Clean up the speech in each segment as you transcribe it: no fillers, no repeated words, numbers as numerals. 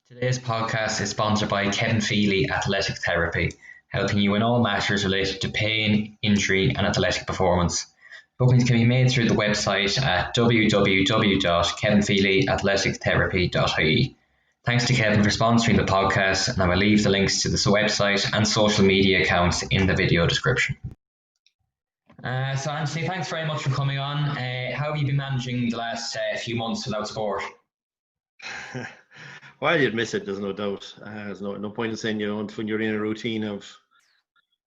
Today's podcast is sponsored by Kevin Feely Athletic Therapy, helping you in all matters related to pain, injury, and athletic performance. Bookings can be made through the website at www.kevinfeelyathletictherapy.ie. Thanks to Kevin for sponsoring the podcast, and I will leave the links to the website and social media accounts in the video description. So Anthony, thanks very much for coming on. How have you been managing the last few months without sport? Well, you'd miss it, there's no doubt. There's no point in saying you don't when you're in a routine of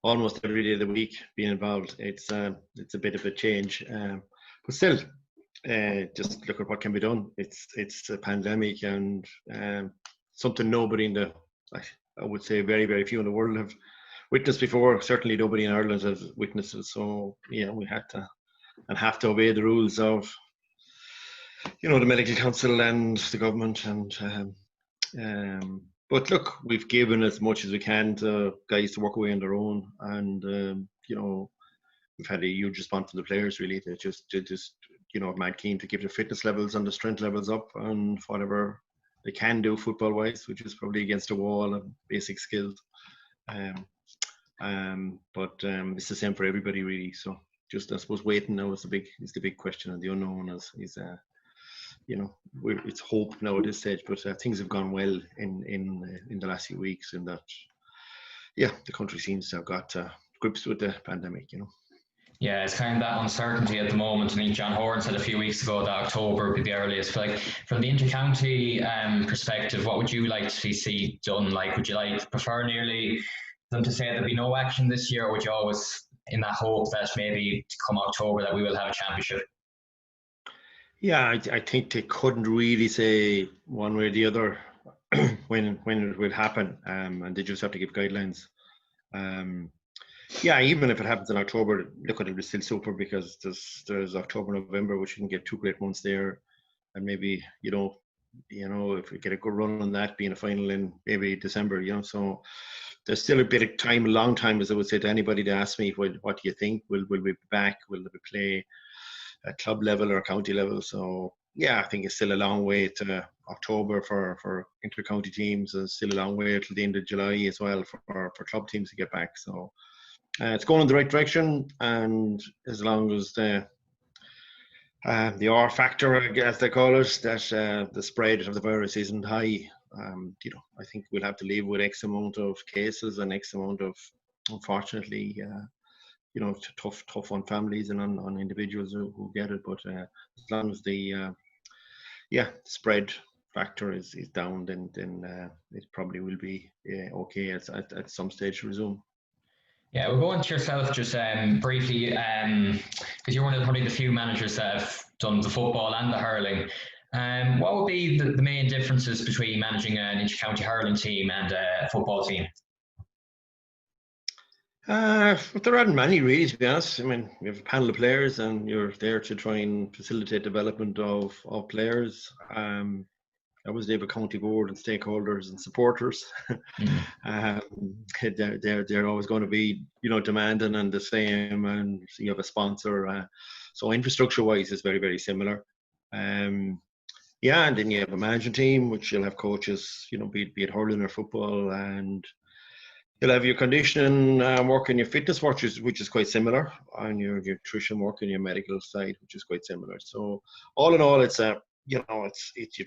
almost every day of the week being involved. It's a bit of a change, but still, just look at what can be done. It's a pandemic and something nobody I would say very few in the world have witnessed before. Certainly nobody in Ireland has witnessed it. So yeah, we had to and have to obey the rules of the medical council and the government but look, we've given as much as we can to guys to work away on their own, and we've had a huge response from the players. Really, they just mad keen to keep their fitness levels and the strength levels up, and whatever they can do football wise, which is probably against a wall and basic skills. But it's the same for everybody, really. So just I suppose waiting now is the big question, and the unknown is it's hope now at this stage, but things have gone well in the last few weeks, in that the country seems to have got grips with the pandemic. Yeah, it's kind of that uncertainty at the moment. I mean, John Horan said a few weeks ago that October would be the earliest. Like, from the inter-county perspective, what would you like to see done? Like, would you prefer nearly them to say there'd be no action this year, or would you always in that hope that maybe come October that we will have a championship? Yeah, I think they couldn't really say one way or the other when it will happen, and they just have to give guidelines. Even if it happens in October, look, it'll be still super, because there's October, November, which you can get 2 great months there, and maybe if we get a good run on that, being a final in maybe December, so there's still a bit of time, a long time, as I would say to anybody to ask me, what do you think? Will we be back? Will we play at club level or county level? So I think it's still a long way to October for inter-county teams, and still a long way till the end of July as well for club teams to get back. So it's going in the right direction, and as long as the R factor, as they call it, that the spread of the virus isn't high, I think we'll have to live with X amount of cases and X amount of, unfortunately, tough on families and on individuals who get it. But as long as the spread factor is down, then it probably will be okay at some stage to resume. Yeah, we'll go into yourself just briefly, because you're one of probably the few managers that have done the football and the hurling. What would be the main differences between managing an inter-county hurling team and a football team? There aren't many, really, to be honest. I mean, we have a panel of players, and you're there to try and facilitate development of players. Obviously, they have a county board and stakeholders and supporters. They're always going to be, demanding and the same, and you have a sponsor. So infrastructure-wise, it's very similar. And then you have a management team, which you'll have coaches, be it hurling or football, and you'll have your conditioning work and your fitness work, which is quite similar, and your nutrition work and your medical side, which is quite similar. So all in all, it's you're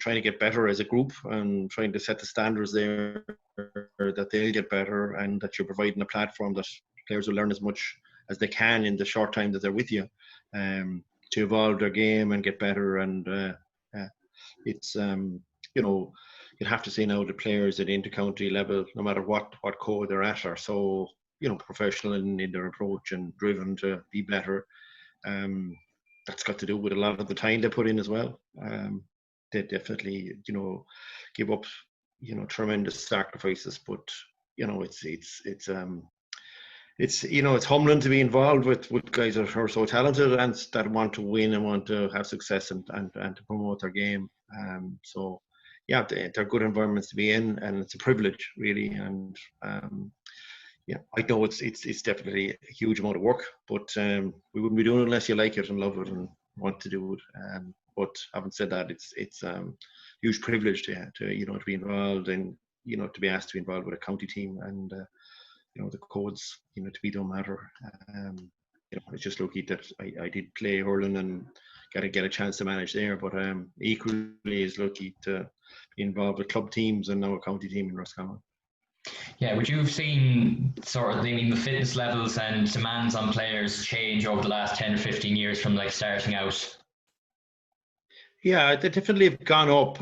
trying to get better as a group and trying to set the standards there that they'll get better, and that you're providing a platform that players will learn as much as they can in the short time that they're with you, to evolve their game and get better. And it's you'd have to say now the players at inter-county level, no matter what code they're at, are so professional in their approach and driven to be better. That's got to do with a lot of the time they put in as well. They definitely give up tremendous sacrifices, but it's humbling to be involved with guys that are so talented and that want to win and want to have success and to promote their game. So they're good environments to be in, and it's a privilege, really. And I know it's definitely a huge amount of work, but we wouldn't be doing it unless you like it and love it and want to do it. But having said that, it's huge privilege to be involved in, to be asked to be involved with a county team, and the codes to be don't matter. It's just lucky that I did play hurling and get a chance to manage there, but equally is lucky to be involved with club teams and now a county team in Roscommon. Yeah, would you have seen sort of, the fitness levels and demands on players change over the last 10 or 15 years from like starting out? Yeah, they definitely have gone up.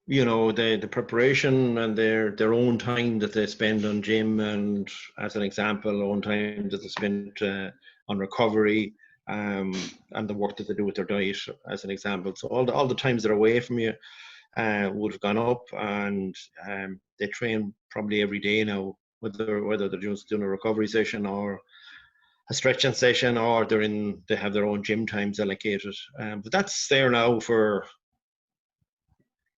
The preparation and their own time that they spend on gym, and as an example, own time that they spend on recovery, and the work that they do with their diet, as an example. So all the times they're away from you would have gone up, and they train probably every day now, whether they're just doing a recovery session or a stretching session, or they have their own gym times allocated. But that's there now for,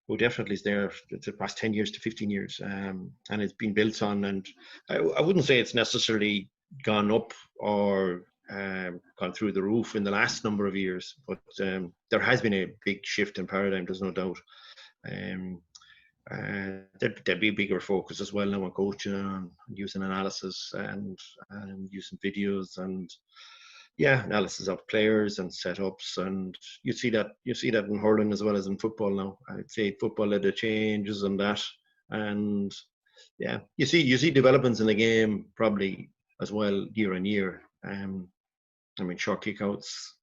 well, definitely is there. It's the past 10 years to 15 years, and it's been built on. And I wouldn't say it's necessarily gone up or gone through the roof in the last number of years, but there has been a big shift in paradigm, there's no doubt. There'd be a bigger focus as well now on coaching and using analysis and using videos and analysis of players and setups, and you see that in hurling as well as in football now. I'd say football led the changes and that, and you see developments in the game probably as well year on year. Short kickouts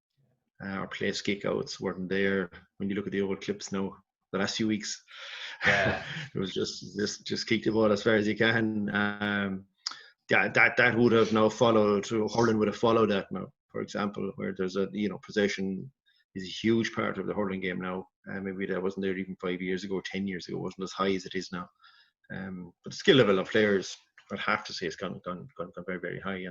or place kickouts weren't there when you look at the old clips now. The last few weeks, Yeah, it was just kick the ball as far as you can. That would have now followed. Hurling would have followed that now, for example, where there's possession is a huge part of the hurling game now. Maybe that wasn't there even 5 years ago, 10 years ago. It wasn't as high as it is now. But the skill level of players, I'd have to say, has gone very, very high.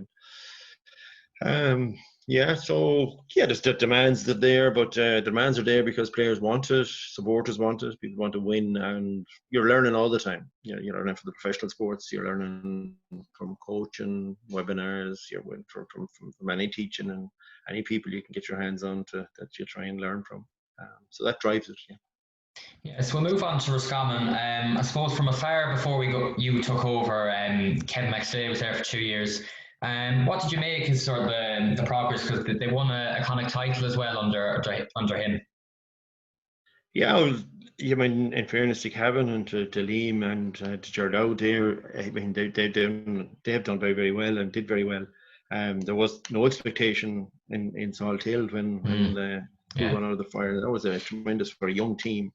And there's the demands that are there, but demands are there because players want it, supporters want it, people want to win, and you're learning all the time. You're learning from the professional sports, you're learning from coaching, webinars, you're from any teaching and any people you can get your hands on that you try and learn from. So that drives it. Yeah. Yeah, so we'll move on to Roscommon. I suppose from afar before you took over, Kevin McStay was there for 2 years. What did you make as sort of the progress? Because they won a Connacht title as well under him. Yeah, in fairness to Kevin and to Liam and to Gerard, they have done very, very well and did very well. There was no expectation in Salt Hill when we went out of the fire. That was a tremendous for a young team.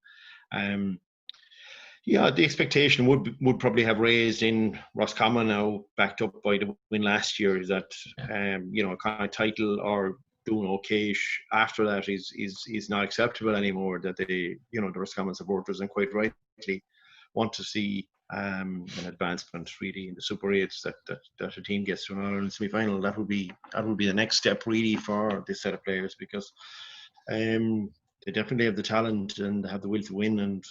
The expectation would probably have raised in Roscommon now, backed up by the win last year, is that a kind of title or doing okay after that is not acceptable anymore. That the Roscommon supporters, and quite rightly, want to see an advancement really in the Super 8s, that a team gets to an All-Ireland semi-final. That would be the next step really for this set of players, because they definitely have the talent and have the will to win, and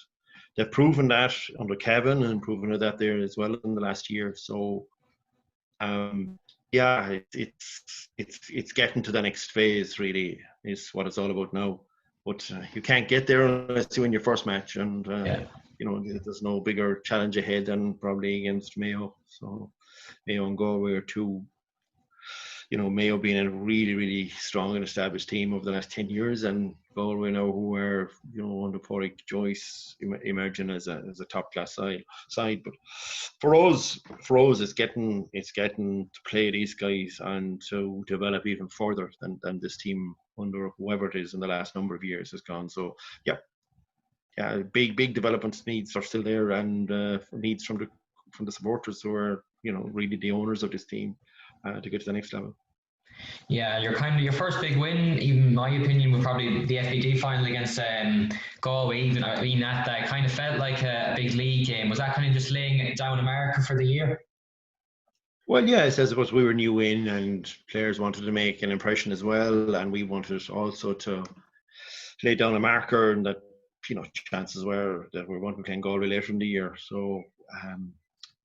they've proven that under Kevin and proven that there as well in the last year. So, it's getting to the next phase really is what it's all about now. But you can't get there unless you win your first match, and there's no bigger challenge ahead than probably against Mayo. So Mayo and Galway are two. Mayo being a really, really strong and established team over the last 10 years, and Galway now, who are, under Pádraig Joyce, emerging as a top class side. But for us, it's getting to play these guys and to develop even further than this team under whoever it is in the last number of years has gone. So big development needs are still there, and needs from the supporters who are really the owners of this team to get to the next level. Yeah, your first big win, even in my opinion, was probably the FBD final against Galway. Even that kind of felt like a big league game. Was that kind of just laying it down a marker for the year? Well, yes, I suppose we were new in, and players wanted to make an impression as well, and we wanted also to lay down a marker, and that chances were that we weren't playing Galway later in the year. So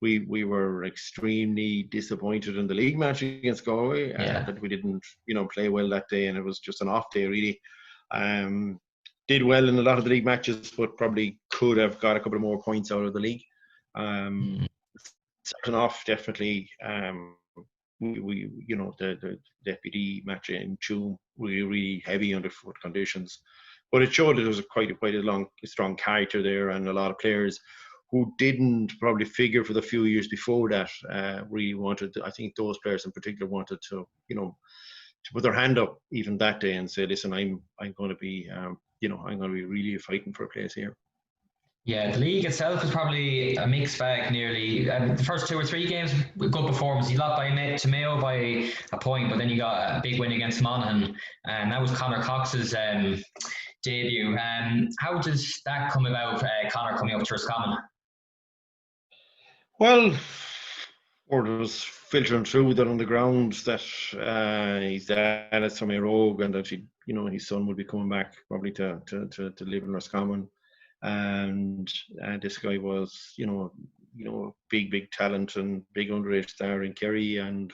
we were extremely disappointed in the league match against Galway that we didn't play well that day, and it was just an off day really Did well in a lot of the league matches, but probably could have got a couple of more points out of the league. Starting off, definitely, we the deputy match in June, really heavy underfoot conditions, but it showed that there was quite a strong character there, and a lot of players who didn't probably figure for the few years before that really wanted. I think those players in particular wanted to put their hand up even that day and say, listen, I'm going to be I'm going to be really fighting for a place here. Yeah, the league itself is probably a mixed bag nearly. The first 2 or 3 games, with good performance. You lost to Mayo by a point, but then you got a big win against Monaghan, and that was Conor Cox's debut. How does that come about, Conor coming up to Roscommon? Well, word was filtering through that on the ground that his dad is from Rogue, and that his son would be coming back probably to live in Roscommon. And this guy was, big talent and big underage star in Kerry, and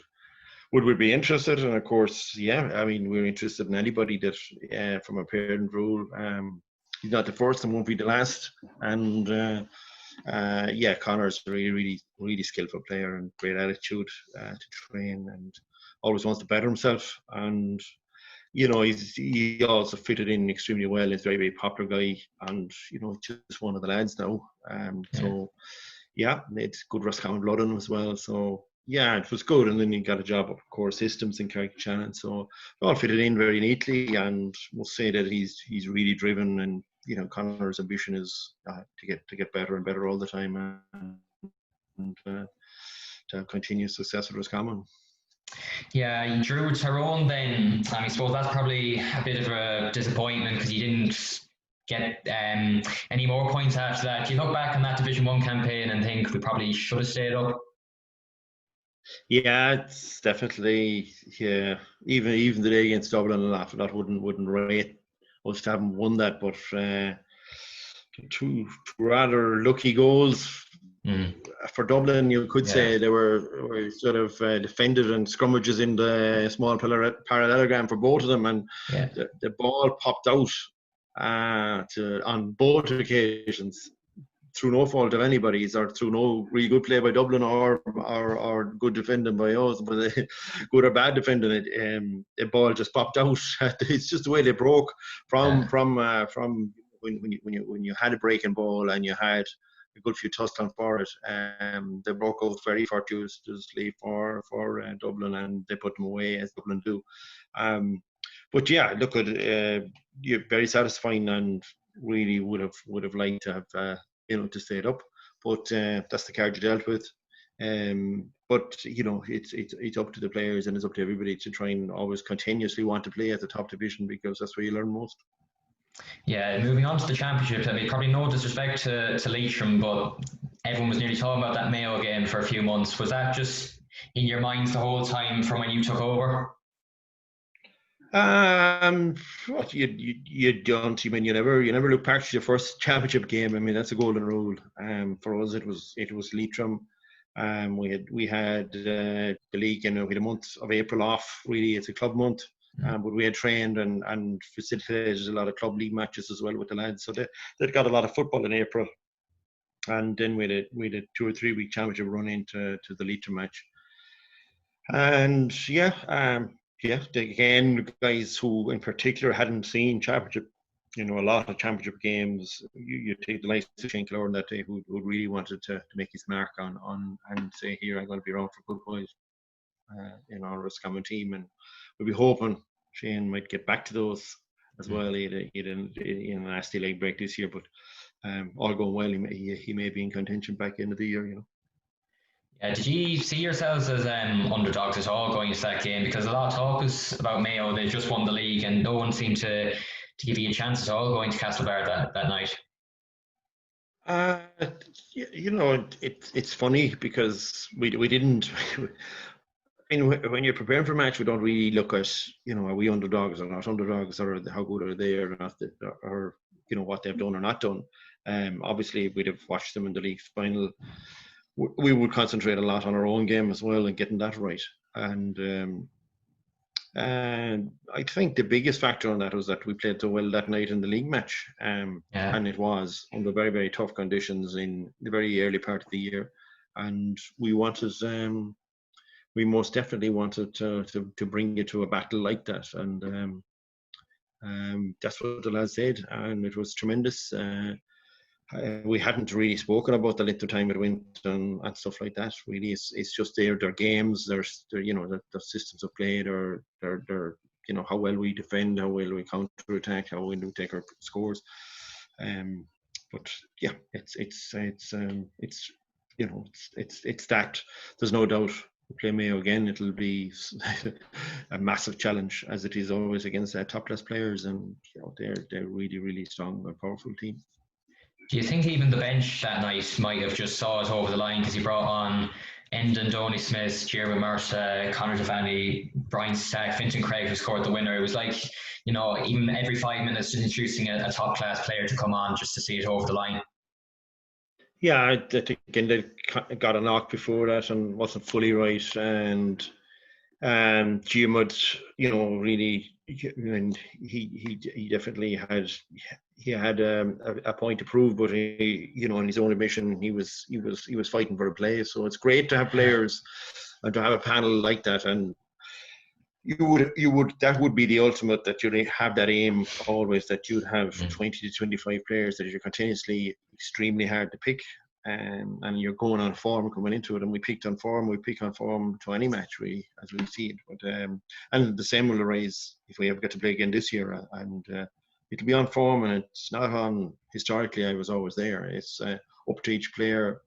would we be interested? And of course, yeah, I mean, we're interested in anybody that from a parent role. He's not the first and won't be the last. And Connor's a really skillful player and great attitude to train, and always wants to better himself. And he also fitted in extremely well. He's a very popular guy, and just one of the lads now. So it's good Roscommon blood in him as well. So yeah, it was good. And then he got a job, of course, systems in Carrick-Shannon. So it all fitted in very neatly, and we'll say that he's really driven, and Connor's ambition is to get better and better all the time, and to have continuous success at Roscommon. Yeah, you drew Tyrone then. I suppose that's probably a bit of a disappointment because you didn't get any more points after that. Do you look back on that Division 1 campaign and think we probably should have stayed up? Yeah, it's definitely, even the day against Dublin, a lot of that wouldn't rate us to haven't won that, but two rather lucky goals. For Dublin, you could say they were sort of defended and scrummages in the small parallelogram for both of them, and the ball popped out on both occasions through no fault of anybody's, or through no really good play by Dublin or good defending by us, but good or bad defending, the ball just popped out. It's just the way they broke from when you had a breaking ball and you had a good few tussling for it. They broke out very fortuitously for Dublin, and they put them away as Dublin do. But yeah, look at you're very satisfying, and really would have liked to have to stay it up. But that's the card you dealt with. But it's up to the players, and it's up to everybody to try and always continuously want to play at the top division, because that's where you learn most. Yeah, moving on to the championship, I mean, probably no disrespect to Leitrim, but everyone was nearly talking about that Mayo game for a few months. Was that just in your minds the whole time from when you took over? What you don't. I mean, you never look past your first championship game. I mean, that's a golden rule. For us, it was Leitrim. We had the league, we had a month of April off. Really, it's a club month. But we had trained and facilitated a lot of club league matches as well with the lads. So they'd got a lot of football in April. And then we had a 2 or 3 week championship run into the Leitrim match. And again, guys who in particular hadn't seen championship, a lot of championship games, you take the likes of Shane Killoran that day, who really wanted to make his mark on and say, here, I'm going to be around for good boys in our Roscommon team. And we'll be hoping Shane might get back to those as well. He had a nasty leg break this year, but all going well, he may be in contention back end of the year, Yeah, did you see yourselves as underdogs at all going into that game? Because a lot of talk is about Mayo. They just won the league, and no one seemed to give you a chance at all going to Castlebar that night. It's funny because we didn't. When you're preparing for a match, we don't really look at are we underdogs or not underdogs, or how good are they or not, or what they've done or not done. Obviously, we'd have watched them in the league final. We would concentrate a lot on our own game as well and getting that right. And I think the biggest factor on that was that we played so well that night in the league match, Yeah. and it was under very, very tough conditions in the very early part of the year, and we wanted, we most definitely wanted to bring it to a battle like that, and that's what the lads did, and it was tremendous. We hadn't really spoken about the little time it went and stuff like that. Really, it's just their games, their the systems of play, their how well we defend, how well we counter attack, how well we take our scores. But yeah, it's that. There's no doubt. We play Mayo again, it'll be a massive challenge, as it is always against top class players, and they're really, really strong and powerful team. Do you think even the bench that night might have just saw it over the line because he brought on Endon, Donny Smith, Jeremy Mercer, Conor Devaney, Brian Stack, Fintan Craig, who scored the winner? It was like, even every 5 minutes just introducing a top class player to come on just to see it over the line. Yeah, I think they got a knock before that and wasn't fully right, and Giamud, really, and he definitely had a point to prove, but he, in his own admission, he was fighting for a place. So it's great to have players and to have a panel like that, and that would be the ultimate, that you'd have that aim always, that you'd have 20 to 25 players that you're continuously extremely hard to pick. And you're going on form coming into it, and we pick on form to any match, really, as we see it. But and the same will arise if we ever get to play again this year, and it'll be on form, and it's not on historically I was always there. It's up to each player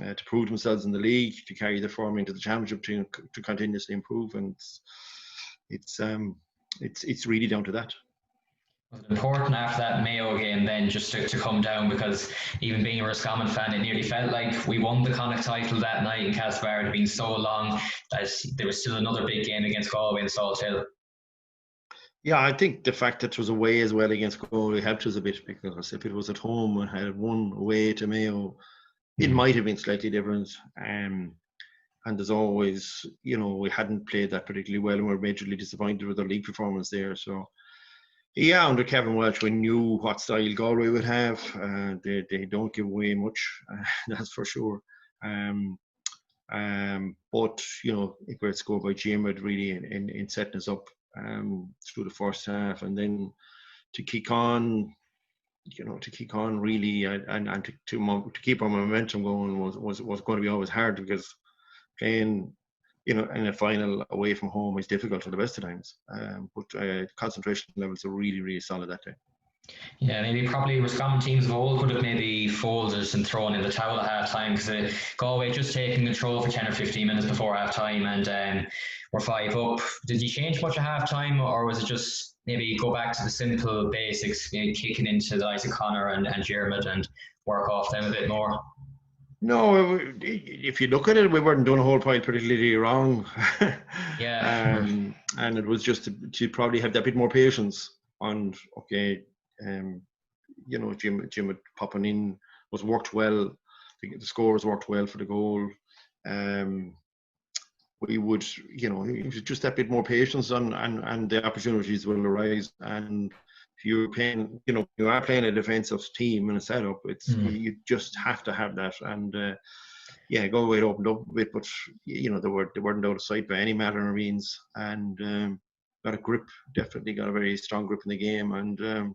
to prove themselves in the league, to carry the form into the championship, to continuously improve, and it's really down to that. Was it important after that Mayo game then just to come down, because even being a Roscommon fan, it nearly felt like we won the Connacht title that night in Castlebar? It had been so long that there was still another big game against Galway in Salt Hill. Yeah, I think the fact that it was away as well against Galway helped us a bit, because if it was at home and had won away to Mayo, it might have been slightly different. And there's always, we hadn't played that particularly well, and we were majorly disappointed with our league performance there. So yeah, under Kevin Welch, we knew what style Galway would have. They don't give away much, that's for sure. But a great score by Giamud, really, in setting us up through the first half, and then to kick on really, and to keep our momentum going was going to be always hard, because playing in a final away from home is difficult at the best of times. But concentration levels are really, really solid that day. Yeah, maybe probably Roscommon teams of old would have maybe folded and thrown in the towel at half time, because Galway just taking control for 10 or 15 minutes before half time, and we're 5 up. Did you change much at half time, or was it just maybe go back to the simple basics, kicking into the likes of Conor and Jermid and work off them a bit more? No, if you look at it, we weren't doing a whole pile particularly wrong. Yeah. And it was just to probably have that bit more patience. And Jim popping in worked well. The scores worked well for the goal. We would, just that bit more patience, and the opportunities will arise. And if you're playing, you are playing a defensive team in a setup, you just have to have that. And Galway opened up a bit, but they weren't out of sight by any manner of means, and got a grip. Definitely got a very strong grip in the game, and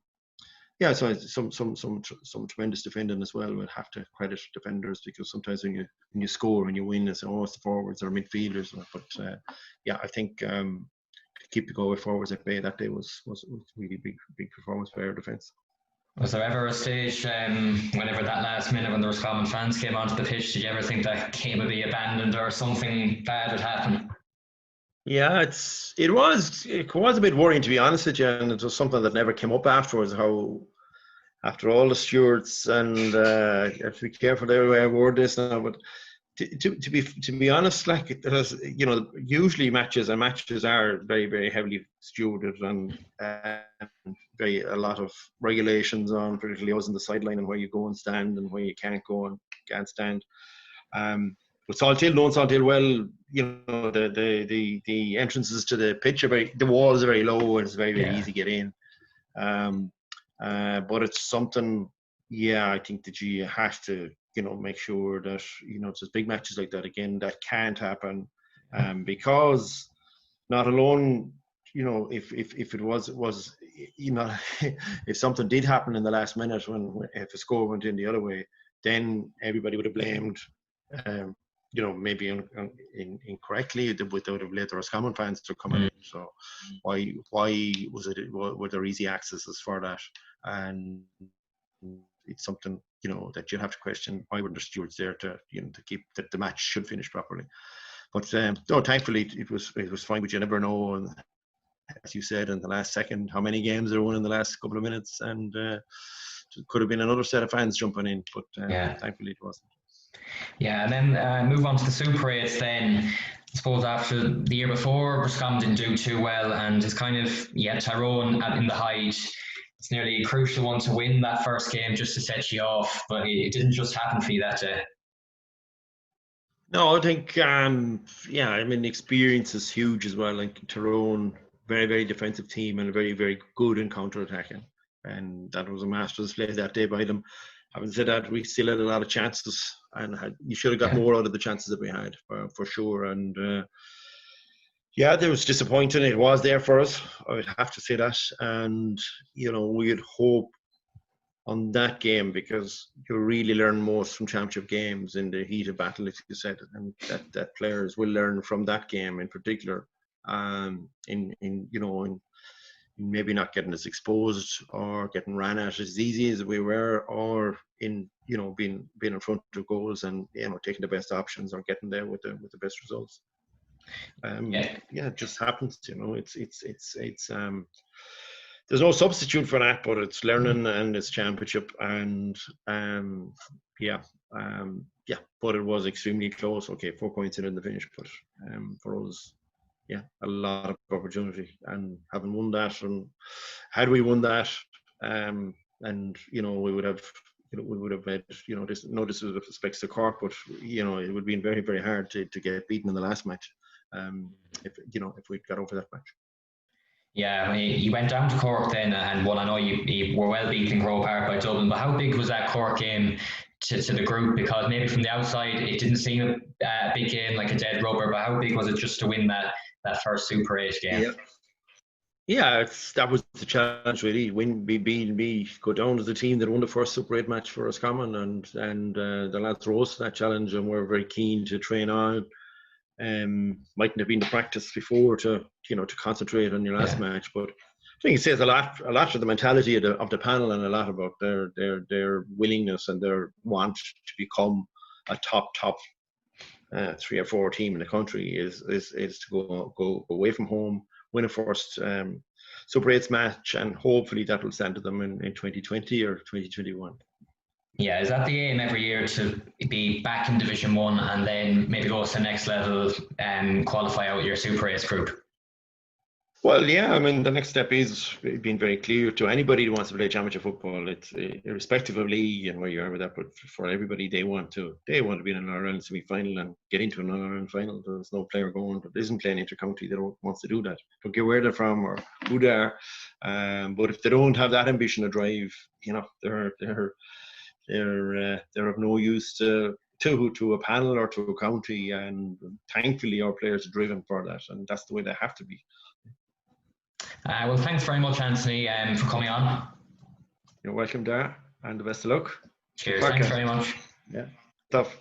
so some tremendous defending as well. We'll have to credit defenders, because sometimes when you score and you win, it's it's the forwards or midfielders. But I think to keep the Galway forwards at bay that day was really big performance by our defence. Was there ever a stage, whenever that last minute when the Roscommon fans came onto the pitch, did you ever think that game would be abandoned or something bad would happen? Yeah, it was a bit worrying, to be honest with you, and it was something that never came up afterwards. How after all the stewards, and I have to be careful the way I word this now, but to be honest, like, it has, usually matches are very, very heavily stewarded, and a lot of regulations on, particularly us on the sideline, and where you go and stand and where you can't go and can't stand. But Salthill, knowing Salthill well, you know, the entrances to the pitch are the walls are very low, and it's very, very easy to get in. But it's something, I think that you have to, you know, make sure that, you know, it's just big matches like that again, that can't happen, because not alone, you know, if it was, you know, if something did happen in the last minute if a score went in the other way, then everybody would have blamed, you know, maybe incorrectly, they would have let the Roscommon fans to come in. So why were there easy accesses for that? And it's something, you know, that you have to question. Why were the stewards there to, you know, to keep that the match should finish properly? But no, thankfully it was fine. But you never know, and as you said, in the last second, how many games there won in the last couple of minutes, and it could have been another set of fans jumping in. But thankfully it wasn't. Yeah, and then move on to the Super 8s then. I suppose after the year before, Roscommon didn't do too well, and it's kind of, Tyrone in the height. It's nearly a crucial one to win that first game just to set you off, but it didn't just happen for you that day. No, I think, I mean, experience is huge as well. Like Tyrone, very, very defensive team and very, very good in counter-attacking. And that was a master's play that day by them. Having said that, we still had a lot of chances, and you should have got more out of the chances that we had, for sure. And there was disappointing. It was there for us, I would have to say that. And, you know, we had hope on that game, because you really learn most from championship games in the heat of battle, as you said, and that players will learn from that game in particular, in maybe not getting as exposed or getting ran at as easy as we were, or in, you know, being in front of goals and, you know, taking the best options or getting there with the best results. It just happens, you know. It's there's no substitute for that, but it's learning and it's championship, and but it was extremely close. Okay, 4 points in the finish, but for us, a lot of opportunity, and having won that, and had we won that, and, you know, we would have had, you know, no disrespect to Cork, but, you know, it would have been very, very hard to get beaten in the last match, if we'd got over that match. Yeah, I mean, you went down to Cork then and won. I know you were well beaten in Grove Park by Dublin, but how big was that Cork game to the group? Because maybe from the outside it didn't seem a big game, like a dead rubber, but how big was it just to win that first Super 8 game? That was the challenge, really. We go down as the team that won the first Super 8 match for Roscommon, and the lads rose to that challenge, and we're very keen to train on. Mightn't have been the practice before to concentrate on your last match, but I think it says a lot of the mentality of the panel, and a lot about their willingness and their want to become a top 3 or 4 team in the country is to go away from home, win a first Super 8 match, and hopefully that will stand to them in 2020 or 2021. Yeah, is that the aim every year, to be back in Division 1 and then maybe go to the next level and qualify out your Super 8 group? Well, I mean, the next step is being very clear to anybody who wants to play championship football. It's irrespective of league and where you are with that, but for everybody, they want to be in an All-Ireland semi-final and get into an All-Ireland final. There's no player going that isn't playing inter-county that wants to do that. Don't care where they're from or who they are. But if they don't have that ambition to drive, you know, they're of no use to a panel or to a county, and thankfully our players are driven for that, and that's the way they have to be. Well, thanks very much, Anthony, for coming on. You're welcome, Dara, and the best of luck. Cheers. Thanks very much. Yeah, tough.